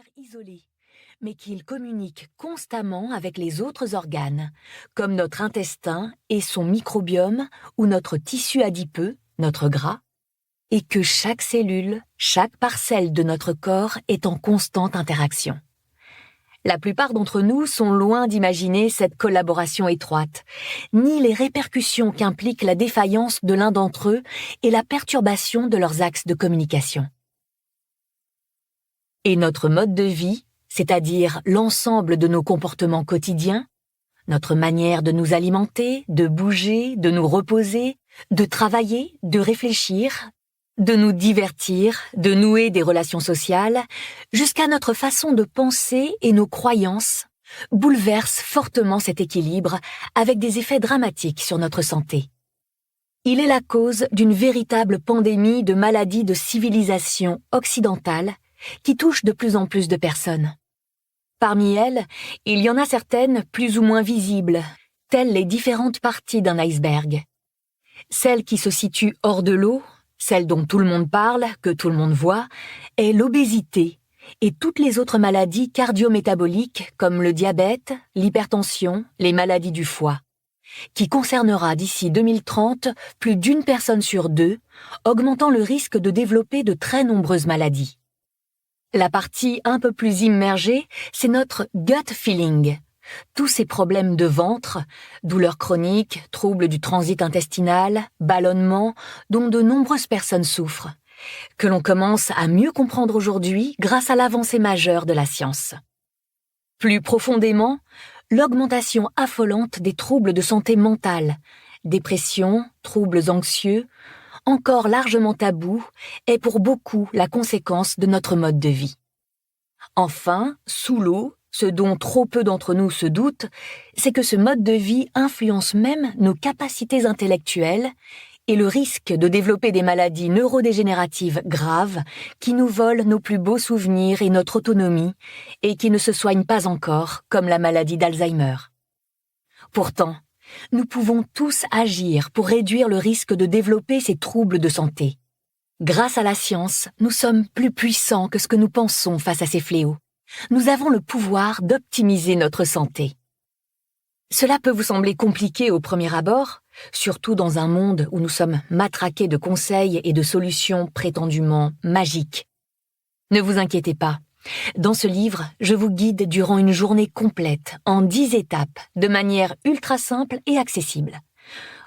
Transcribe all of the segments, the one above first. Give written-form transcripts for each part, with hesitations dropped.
sphère isolée, mais qu'ils communiquent constamment avec les autres organes, comme notre intestin et son microbiome ou notre tissu adipeux, notre gras, et que chaque cellule, chaque parcelle de notre corps est en constante interaction. La plupart d'entre nous sont loin d'imaginer cette collaboration étroite, ni les répercussions qu'implique la défaillance de l'un d'entre eux et la perturbation de leurs axes de communication. Et notre mode de vie, c'est-à-dire l'ensemble de nos comportements quotidiens, notre manière de nous alimenter, de bouger, de nous reposer, de travailler, de réfléchir, de nous divertir, de nouer des relations sociales, jusqu'à notre façon de penser et nos croyances, bouleverse fortement cet équilibre avec des effets dramatiques sur notre santé. Il est la cause d'une véritable pandémie de maladies de civilisation occidentale qui touche de plus en plus de personnes. Parmi elles, il y en a certaines plus ou moins visibles, telles les différentes parties d'un iceberg. Celle qui se situe hors de l'eau, celle dont tout le monde parle, que tout le monde voit, est l'obésité et toutes les autres maladies cardio-métaboliques comme le diabète, l'hypertension, les maladies du foie, qui concernera d'ici 2030 plus d'une personne sur deux, augmentant le risque de développer de très nombreuses maladies. La partie un peu plus immergée, c'est notre gut feeling. Tous ces problèmes de ventre, douleurs chroniques, troubles du transit intestinal, ballonnements, dont de nombreuses personnes souffrent, que l'on commence à mieux comprendre aujourd'hui grâce à l'avancée majeure de la science. Plus profondément, l'augmentation affolante des troubles de santé mentale, dépression, troubles anxieux, encore largement tabou, est pour beaucoup la conséquence de notre mode de vie. Enfin, sous l'eau, ce dont trop peu d'entre nous se doutent, c'est que ce mode de vie influence même nos capacités intellectuelles et le risque de développer des maladies neurodégénératives graves qui nous volent nos plus beaux souvenirs et notre autonomie et qui ne se soignent pas encore, comme la maladie d'Alzheimer. Pourtant, nous pouvons tous agir pour réduire le risque de développer ces troubles de santé. Grâce à la science, nous sommes plus puissants que ce que nous pensons face à ces fléaux. Nous avons le pouvoir d'optimiser notre santé. Cela peut vous sembler compliqué au premier abord, surtout dans un monde où nous sommes matraqués de conseils et de solutions prétendument magiques. Ne vous inquiétez pas. Dans ce livre, je vous guide durant une journée complète, en 10 étapes, de manière ultra simple et accessible.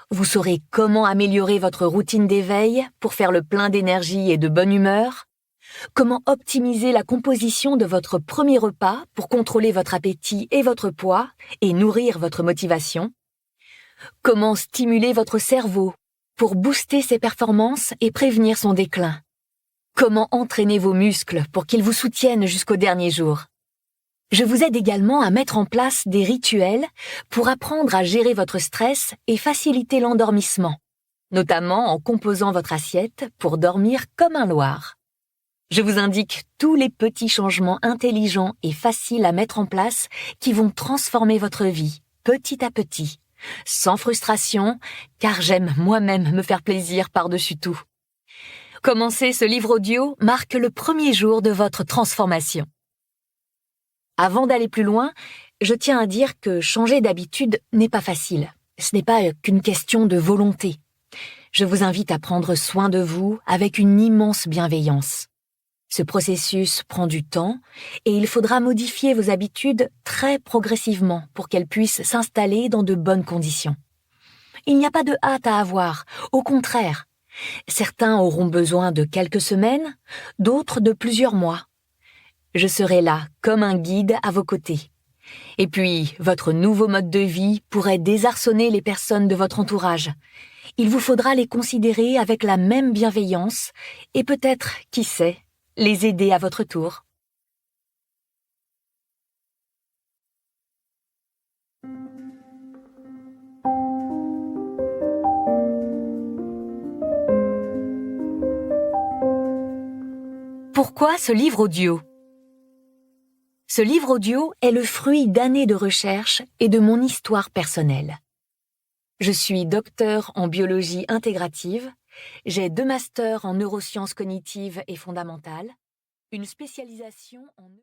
Vous saurez comment améliorer votre routine d'éveil pour faire le plein d'énergie et de bonne humeur, comment optimiser la composition de votre premier repas pour contrôler votre appétit et votre poids et nourrir votre motivation, comment stimuler votre cerveau pour booster ses performances et prévenir son déclin, comment entraîner vos muscles pour qu'ils vous soutiennent jusqu'au dernier jour. Je vous aide également à mettre en place des rituels pour apprendre à gérer votre stress et faciliter l'endormissement, notamment en composant votre assiette pour dormir comme un loir. Je vous indique tous les petits changements intelligents et faciles à mettre en place qui vont transformer votre vie, petit à petit, sans frustration, car j'aime moi-même me faire plaisir par-dessus tout. Commencer ce livre audio marque le premier jour de votre transformation. Avant d'aller plus loin, je tiens à dire que changer d'habitude n'est pas facile. Ce n'est pas qu'une question de volonté. Je vous invite à prendre soin de vous avec une immense bienveillance. Ce processus prend du temps et il faudra modifier vos habitudes très progressivement pour qu'elles puissent s'installer dans de bonnes conditions. Il n'y a pas de hâte à avoir, au contraire. Certains auront besoin de quelques semaines, d'autres de plusieurs mois. Je serai là comme un guide à vos côtés. Et puis, votre nouveau mode de vie pourrait désarçonner les personnes de votre entourage. Il vous faudra les considérer avec la même bienveillance et peut-être, qui sait, les aider à votre tour. Pourquoi ce livre audio ? Ce livre audio est le fruit d'années de recherche et de mon histoire personnelle. Je suis docteur en biologie intégrative, j'ai 2 masters en neurosciences cognitives et fondamentales, une spécialisation en